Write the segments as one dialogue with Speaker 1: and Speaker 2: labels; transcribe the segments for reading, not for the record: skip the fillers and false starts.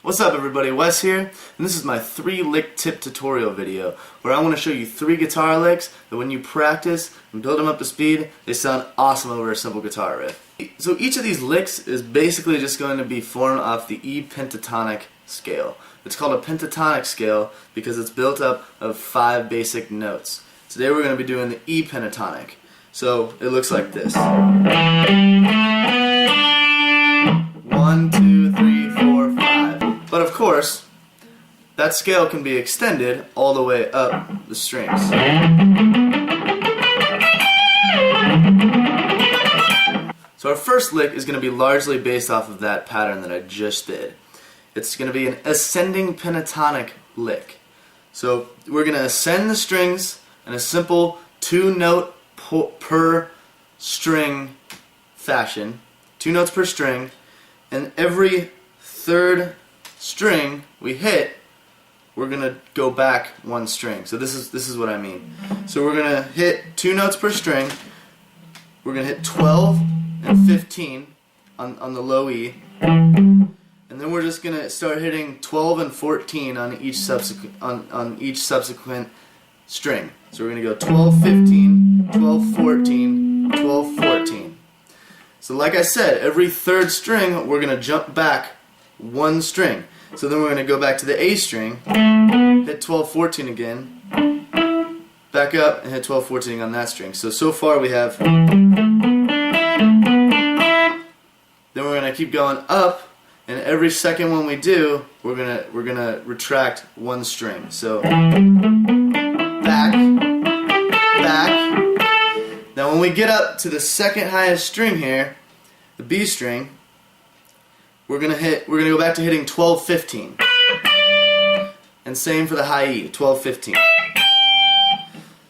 Speaker 1: What's up everybody, Wes here, and this is my 3-lick tip tutorial video where I want to show you 3 guitar licks that when you practice and build them up to speed, they sound awesome over a simple guitar riff. So each of these licks is basically just going to be formed off the E pentatonic scale. It's called a pentatonic scale because it's built up of 5 basic notes. Today we're going to be doing the E pentatonic. So it looks like this. 1, 2, 3, 4, 5. But of course, that scale can be extended all the way up the strings. So our first lick is going to be largely based off of that pattern that I just did. It's going to be an ascending pentatonic lick. So we're going to ascend the strings in a simple 2-note per string fashion. 2 notes per string, and every third string we hit, we're gonna go back 1 string. So this is what I mean. So we're gonna hit 2 notes per string. We're gonna hit 12 and 15 on the low E, and then we're just gonna start hitting 12 and 14 on each subsequent string. So we're gonna go 12, 15, 12, 14, 12, 14. So like I said, every third string we're gonna jump back 1 string. So then we're going to go back to the A string, hit 12, 14 again, back up and hit 12, 14 on that string. So far we have, then we're going to keep going up, and every second one we do, we're gonna retract 1 string. So back, back. Now when we get up to the second highest string here, the B string, we're gonna go back to hitting 12, 15. And same for the high E, 12, 15.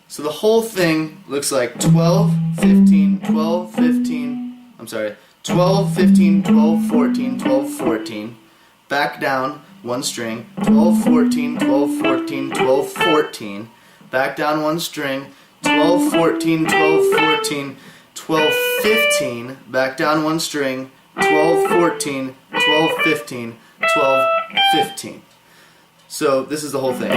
Speaker 1: So the whole thing looks like 12, 15, 12, 15, 12, 15, 12, 14, 12, 14. Back down 1 string, 12, 14, 12, 14, 12, 14. Back down 1 string, 12, 14, 12, 14, 12, 15. Back down 1 string, 12, 14, 12, 15, 12, 15. So this is the whole thing.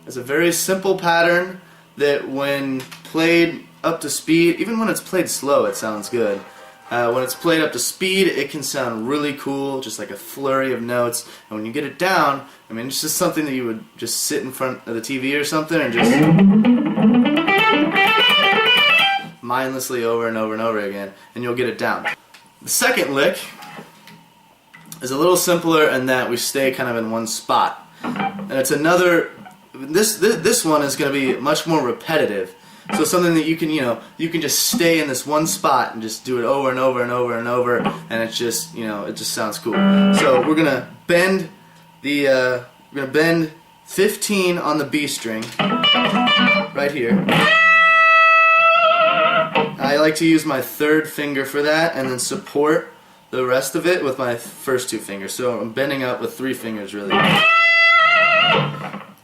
Speaker 1: It's a very simple pattern that when played up to speed, even when it's played slow it sounds good. When it's played up to speed it can sound really cool, just like a flurry of notes. And when you get it down, I mean it's just something that you would just sit in front of the TV or something and just mindlessly over and over and over again, and you'll get it down. The second lick is a little simpler in that we stay kind of in 1 spot, and it's another. This one is going to be much more repetitive. So something that you can just stay in this 1 spot and just do it over and over and over and over, and it's just it just sounds cool. So we're gonna bend 15 on the B string right here. I like to use my 3rd finger for that and then support the rest of it with my first 2 fingers. So I'm bending up with 3 fingers really.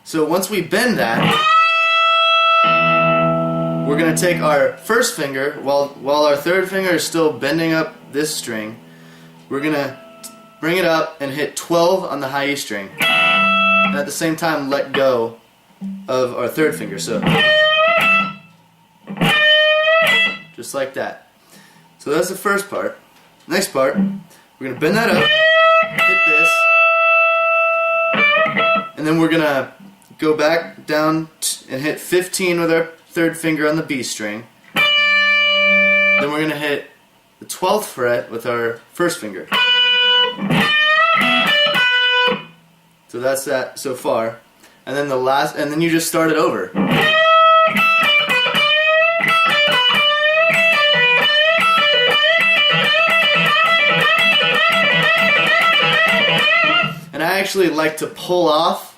Speaker 1: So once we bend that, we're going to take our first finger, while our 3rd finger is still bending up this string, we're going to bring it up and hit 12 on the high E string. And at the same time let go of our 3rd finger. So just like that. So that's the first part. Next part, we're going to bend that up, hit this, and then we're going to go back down and hit 15 with our 3rd finger on the B string. Then we're going to hit the 12th fret with our 1st finger. So that's that so far. And then then you just start it over. I actually like to pull off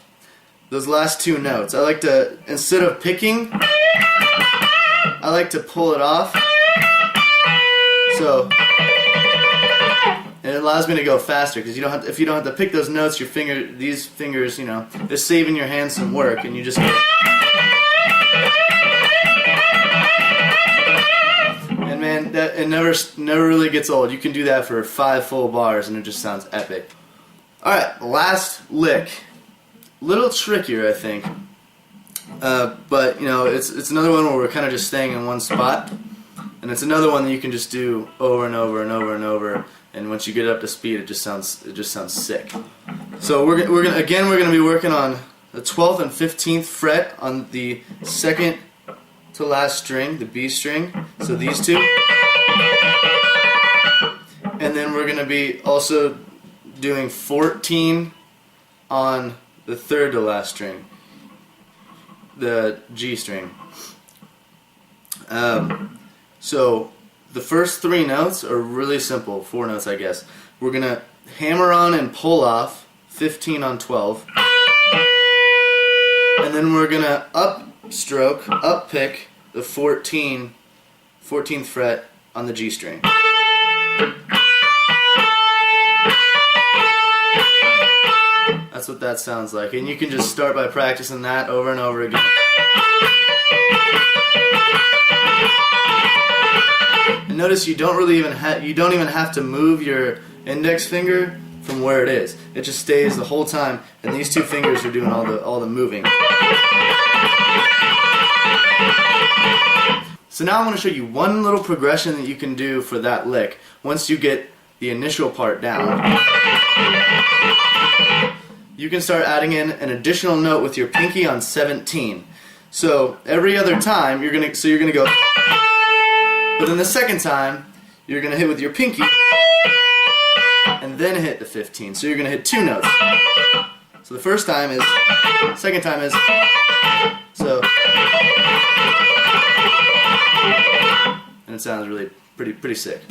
Speaker 1: those last 2 notes. I like to, instead of picking, I like to pull it off. So, and it allows me to go faster because if you don't have to pick those notes, these fingers, they're saving your hands some work, and you just. And man, that it never really gets old. You can do that for 5 full bars and it just sounds epic. Alright, last lick. Little trickier, I think. But you know, it's another one where we're kind of just staying in one spot. And it's another one that you can just do over and over and over and over. And once you get it up to speed, it just sounds sick. So we're gonna be working on the 12th and 15th fret on the second to last string, the B string. So these two. And then we're gonna be also doing 14 on the third to last string, the G string. So the first 3 notes are really simple, 4 notes I guess. We're gonna hammer on and pull off 15 on 12, and then we're gonna up pick the 14th fret on the G string. That's what that sounds like, and you can just start by practicing that over and over again. And notice you don't even have to move your index finger from where it is. It just stays the whole time, and these 2 fingers are doing all the moving. So now I'm going to show you one little progression that you can do for that lick once you get the initial part down. You can start adding in an additional note with your pinky on 17. So every other time you're gonna go, but then the second time you're gonna hit with your pinky and then hit the 15. So you're gonna hit 2 notes. So the first time is, second time is, so, and it sounds really pretty sick.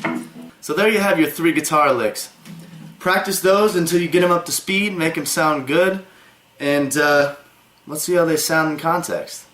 Speaker 1: So there you have your 3 guitar licks. Practice those until you get them up to speed, make them sound good, and let's see how they sound in context.